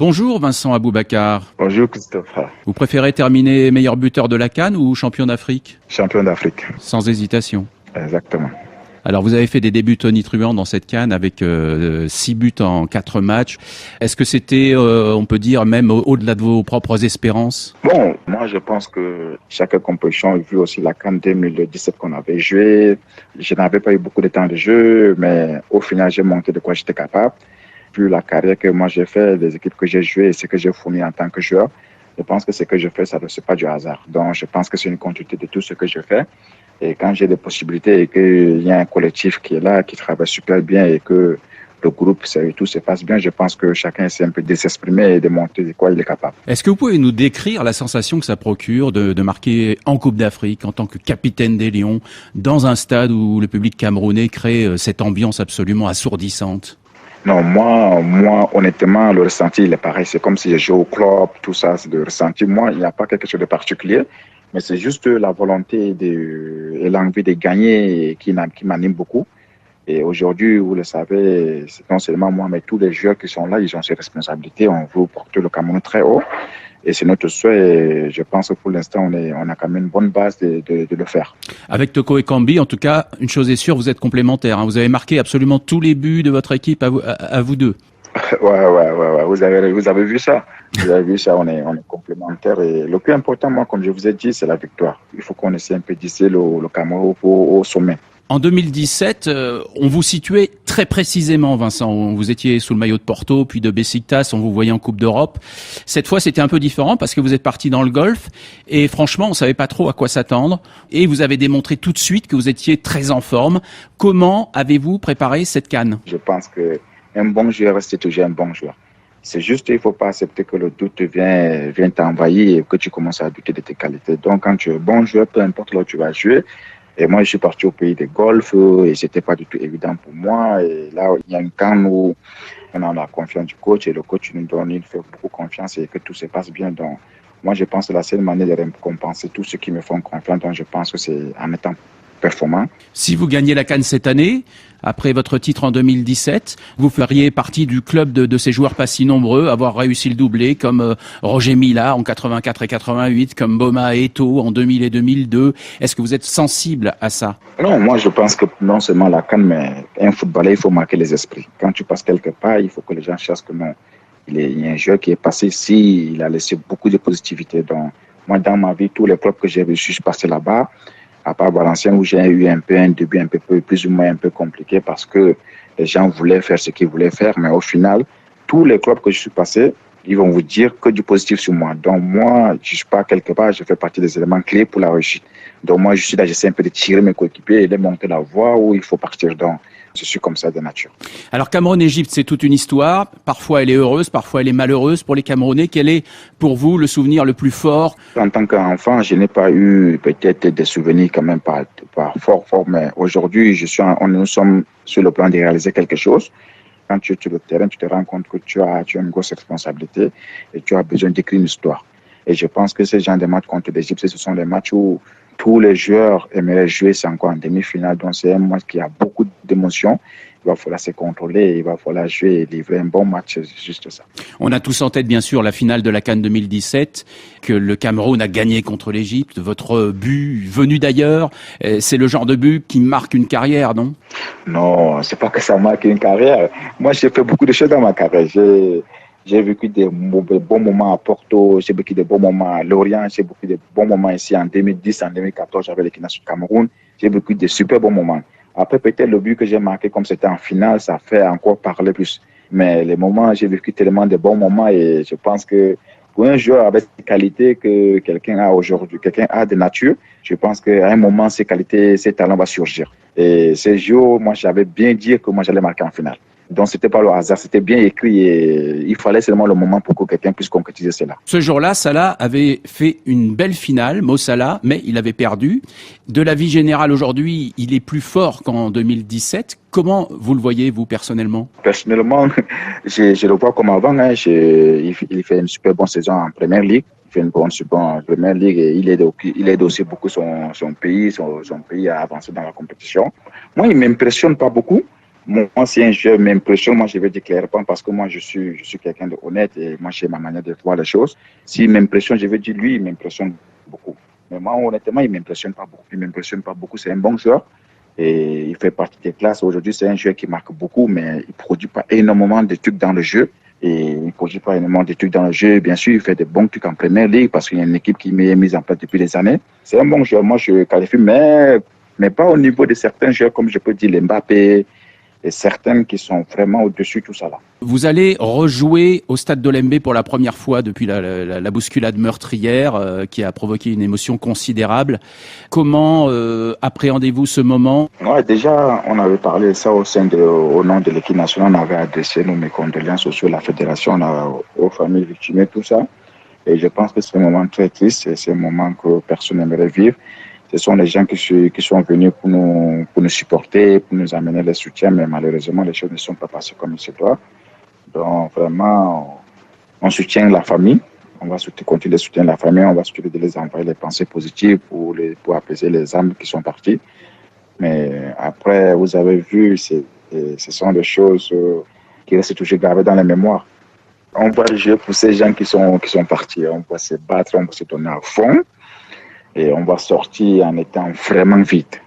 Bonjour Vincent Aboubakar. Bonjour Christophe. Vous préférez terminer meilleur buteur de la CAN ou champion d'Afrique? Champion d'Afrique. Sans hésitation. Exactement. Alors vous avez fait des débuts tonitruants dans cette CAN avec 6 buts en 4 matchs. Est-ce que c'était, on peut dire, même au-delà de vos propres espérances? Bon, moi je pense que chaque compétition, vu aussi la CAN 2017 qu'on avait joué, je n'avais pas eu beaucoup de temps de jeu, mais au final j'ai montré de quoi j'étais capable. Vu la carrière que moi j'ai fait, les équipes que j'ai jouées et ce que j'ai fourni en tant que joueur, je pense que ce que je fais, ça ne c'est pas du hasard. Donc je pense que c'est une continuité de tout ce que je fais. Et quand j'ai des possibilités et qu'il y a un collectif qui est là, qui travaille super bien et que le groupe, tout se passe bien, je pense que chacun essaie un peu de s'exprimer et de montrer de quoi il est capable. Est-ce que vous pouvez nous décrire la sensation que ça procure de marquer en Coupe d'Afrique en tant que capitaine des Lions dans un stade où le public camerounais crée cette ambiance absolument assourdissante? Non, moi, honnêtement, le ressenti, il est pareil. C'est comme si je joue au club, tout ça, c'est le ressenti. Moi, il n'y a pas quelque chose de particulier, mais c'est juste la volonté et l'envie de gagner qui m'anime beaucoup. Et aujourd'hui, vous le savez, c'est non seulement moi, mais tous les joueurs qui sont là, ils ont ces responsabilités. On veut porter le Cameroun très haut. Et c'est notre souhait. Et je pense que pour l'instant, on a quand même une bonne base de le faire. Avec Toko Ekambi, en tout cas, une chose est sûre, vous êtes complémentaires. Vous avez marqué absolument tous les buts de votre équipe à vous deux. Ouais. Vous avez vu ça. Vous avez vu ça, on est complémentaires. Et le plus important, moi, comme je vous ai dit, c'est la victoire. Il faut qu'on essaie un peu d'hisser le Cameroun au sommet. En 2017, on vous situait très précisément, Vincent. Vous étiez sous le maillot de Porto, puis de Besiktas, on vous voyait en Coupe d'Europe. Cette fois, c'était un peu différent parce que vous êtes parti dans le golf et franchement, on savait pas trop à quoi s'attendre. Et vous avez démontré tout de suite que vous étiez très en forme. Comment avez-vous préparé cette CAN? Je pense qu'un bon joueur, c'est toujours un bon joueur. C'est juste qu'il ne faut pas accepter que le doute vient t'envahir et que tu commences à douter de tes qualités. Donc, quand tu es bon joueur, peu importe là où tu vas jouer, et moi, je suis parti au pays de golf et c'était pas du tout évident pour moi. Et là, il y a une CAN où on a la confiance du coach et le coach nous donne, il fait beaucoup confiance et que tout se passe bien. Donc, moi, je pense que la seule manière de récompenser tous ceux qui me font confiance, donc je pense que c'est en étant performant. Si vous gagnez la CAN cette année, après votre titre en 2017, vous feriez partie du club de ces joueurs pas si nombreux, avoir réussi le doublé, comme Roger Mila en 84 et 88, comme Boma et Eto'o en 2000 et 2002. Est-ce que vous êtes sensible à ça? Non, moi je pense que non seulement la CAN, mais un footballeur, il faut marquer les esprits. Quand tu passes quelque part, il faut que les gens sachent que non, il y a un joueur qui est passé ici, il a laissé beaucoup de positivité. Donc, moi, dans ma vie, tous les clubs que j'ai reçus, je suis passé là-bas. À part Valenciennes où j'ai eu un début un peu plus ou moins un peu compliqué parce que les gens voulaient faire ce qu'ils voulaient faire, mais au final, tous les clubs que je suis passé, ils vont vous dire que du positif sur moi. Donc moi, je suis pas quelque part, je fais partie des éléments clés pour la réussite. Donc moi, je suis là, j'essaie un peu de tirer mes coéquipiers et de monter la voie où il faut partir. Donc je suis comme ça de nature. Alors Cameroun-Égypte, c'est toute une histoire. Parfois elle est heureuse, parfois elle est malheureuse pour les Camerounais. Quel est pour vous le souvenir le plus fort? En tant qu'enfant, je n'ai pas eu peut-être des souvenirs quand même pas fort, mais aujourd'hui, nous sommes sur le plan de réaliser quelque chose. Quand tu es sur le terrain, tu te rends compte que tu as une grosse responsabilité et tu as besoin d'écrire une histoire. Et je pense que ces genre de matchs contre l'Égypte, ce sont des matchs où tous les joueurs aimeraient jouer, c'est encore en demi-finale. Donc c'est un match qui a beaucoup d'émotions. Il va falloir se contrôler, il va falloir jouer et livrer un bon match, c'est juste ça. On a tous en tête, bien sûr, la finale de la CAN 2017, que le Cameroun a gagné contre l'Égypte. Votre but venu d'ailleurs, c'est le genre de but qui marque une carrière, non? Non, c'est pas que ça marque une carrière. Moi, j'ai fait beaucoup de choses dans ma carrière. J'ai vécu des bons moments à Porto, j'ai vécu des bons moments à Lorient, j'ai vécu des bons moments ici en 2010, en 2014, j'avais l'équipe nationale du Cameroun. J'ai vécu des super bons moments. Après, peut-être le but que j'ai marqué, comme c'était en finale, ça fait encore parler plus. Mais les moments, j'ai vécu tellement de bons moments et je pense que pour un joueur avec des qualités que quelqu'un a aujourd'hui, quelqu'un a de nature, je pense qu'à un moment, ces qualités, ces talents vont surgir. Et ces jours, moi, j'avais bien dit que moi, j'allais marquer en finale. Donc, c'était pas le hasard, c'était bien écrit et il fallait seulement le moment pour que quelqu'un puisse concrétiser cela. Ce jour-là, Salah avait fait une belle finale, Mo Salah, mais il avait perdu. De la vie générale aujourd'hui, il est plus fort qu'en 2017. Comment vous le voyez, vous, personnellement? Personnellement, je le vois comme avant. Hein. Il fait une super bonne saison en Première Ligue. Il fait une bonne saison en Première Ligue et il aide aussi beaucoup son pays à avancer dans la compétition. Moi, il ne m'impressionne pas beaucoup. Moi, si un joueur m'impressionne, moi, je vais dire clairement parce que moi, je suis quelqu'un de honnête et moi, j'ai ma manière de voir les choses. S'il m'impressionne, je vais dire lui, il m'impressionne beaucoup. Mais moi, honnêtement, il m'impressionne pas beaucoup. Il m'impressionne pas beaucoup. C'est un bon joueur et il fait partie des classes. Aujourd'hui, c'est un joueur qui marque beaucoup, mais il produit pas énormément de trucs dans le jeu. Et il ne produit pas énormément de trucs dans le jeu. Bien sûr, il fait des bons trucs en première ligue parce qu'il y a une équipe qui est mise en place depuis des années. C'est un bon joueur. Moi, je qualifie, mais pas au niveau de certains joueurs, comme je peux dire Mbappé, et certaines qui sont vraiment au-dessus de tout ça là. Vous allez rejouer au stade d'Olembe pour la première fois depuis la bousculade meurtrière qui a provoqué une émotion considérable. Comment appréhendez-vous ce moment? Ouais, déjà, on avait parlé de ça au nom de l'équipe nationale. On avait adressé nos condoléances sur la fédération, aux familles victimes, tout ça. Et je pense que c'est un moment très triste et c'est un moment que personne n'aimerait vivre. Ce sont les gens qui sont venus pour nous supporter, pour nous amener le soutien, mais malheureusement, les choses ne sont pas passées comme il se doit. Donc, vraiment, on soutient la famille. On va continuer de soutenir la famille. On va continuer de les envoyer les pensées positives pour apaiser les âmes qui sont parties. Mais après, vous avez vu, ce sont des choses qui restent toujours gravées dans la mémoire. On va jouer pour ces gens qui sont partis. On va se battre, on va se donner à fond. Et on va sortir en étant vraiment vite.